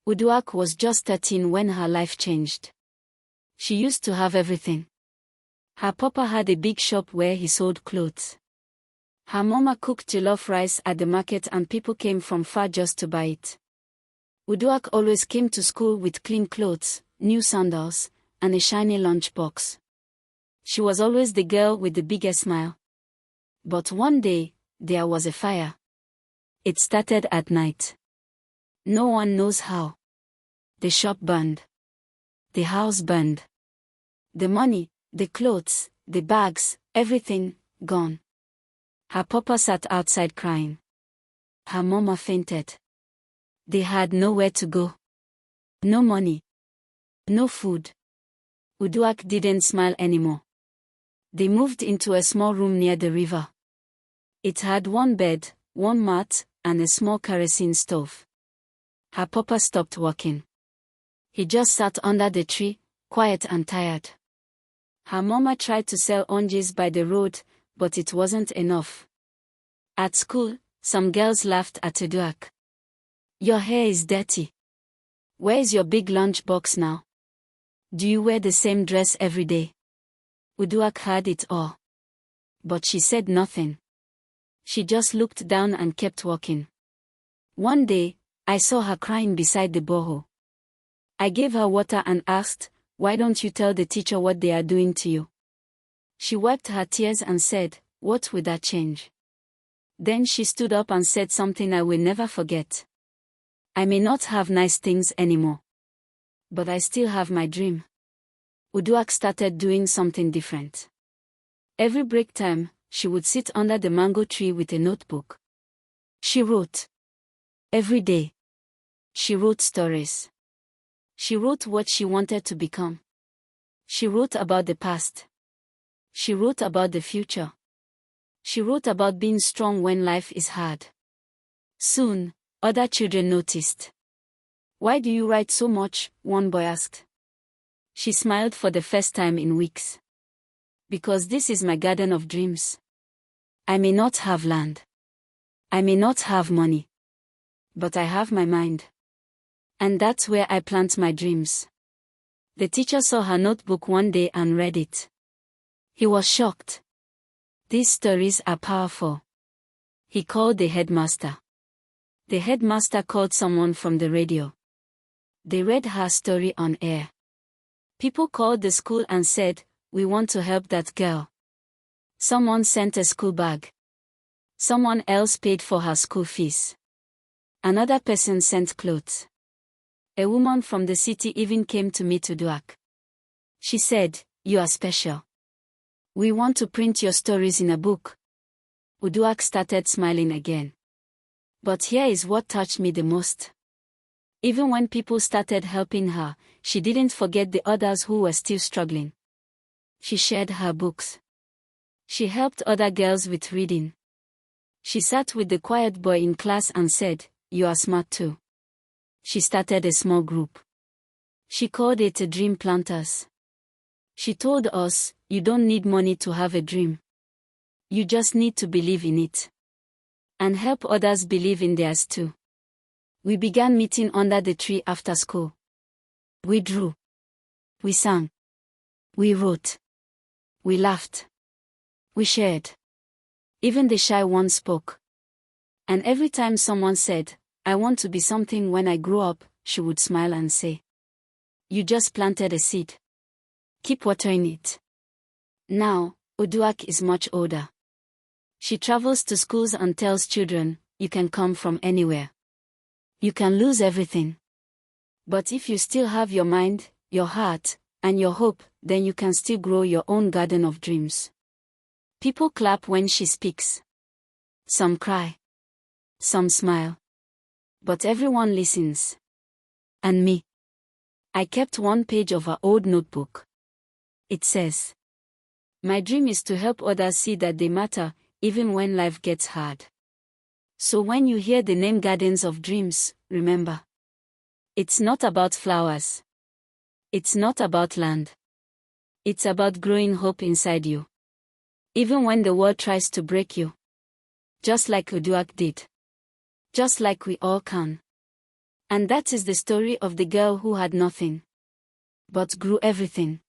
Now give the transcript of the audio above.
Uduak was just 13 when her life changed. She used to have everything. Her papa had a big shop where he sold clothes. Her mama cooked jollof rice at the market and people came from far just to buy it. Uduak always came to school with clean clothes, new sandals, and a shiny lunchbox. She was always the girl with the biggest smile. But one day, there was a fire. It started at night. No one knows how. The shop burned. The house burned. The money, the clothes, the bags, everything, gone. Her papa sat outside crying. Her mama fainted. They had nowhere to go. No money. No food. Uduak didn't smile anymore. They moved into a small room near the river. It had one bed, one mat, and a small kerosene stove. Her papa stopped working. He just sat under the tree, quiet and tired. Her mama tried to sell oranges by the road, but it wasn't enough. At school, some girls laughed at Uduak. Your hair is dirty. Where is your big lunch box now? Do you wear the same dress every day? Uduak heard it all. But she said nothing. She just looked down and kept walking. One day, I saw her crying beside the borehole. I gave her water and asked, "Why don't you tell the teacher what they are doing to you?" She wiped her tears and said, "What will that change?" Then she stood up and said something I will never forget. I may not have nice things anymore. But I still have my dream. Uduak started doing something different. Every break time, she would sit under the mango tree with a notebook. She wrote. Every day. She wrote stories. She wrote what she wanted to become. She wrote about the past. She wrote about the future. She wrote about being strong when life is hard. Soon, other children noticed. "Why do you write so much?" one boy asked. She smiled for the first time in weeks. "Because this is my garden of dreams. I may not have land. I may not have money. But I have my mind. And that's where I plant my dreams." The teacher saw her notebook one day and read it. He was shocked. "These stories are powerful." He called the headmaster. The headmaster called someone from the radio. They read her story on air. People called the school and said, "We want to help that girl." Someone sent a school bag. Someone else paid for her school fees. Another person sent clothes. A woman from the city even came to meet Uduak. She said, "You are special. We want to print your stories in a book." Uduak started smiling again. But here is what touched me the most. Even when people started helping her, she didn't forget the others who were still struggling. She shared her books. She helped other girls with reading. She sat with the quiet boy in class and said, "You are smart too." She started a small group. She called it a Dream Planters. She told us, "You don't need money to have a dream. You just need to believe in it. And help others believe in theirs too." We began meeting under the tree after school. We drew. We sang. We wrote. We laughed. We shared. Even the shy one spoke. And every time someone said, "I want to be something when I grow up," she would smile and say, "You just planted a seed. Keep watering it." Now, Uduak is much older. She travels to schools and tells children, "You can come from anywhere. You can lose everything. But if you still have your mind, your heart, and your hope, then you can still grow your own garden of dreams." People clap when she speaks. Some cry. Some smile. But everyone listens. And me. I kept one page of her old notebook. It says, "My dream is to help others see that they matter, even when life gets hard." So when you hear the name Gardens of Dreams, remember. It's not about flowers. It's not about land. It's about growing hope inside you. Even when the world tries to break you. Just like Uduak did. Just like we all can. And that is the story of the girl who had nothing but grew everything.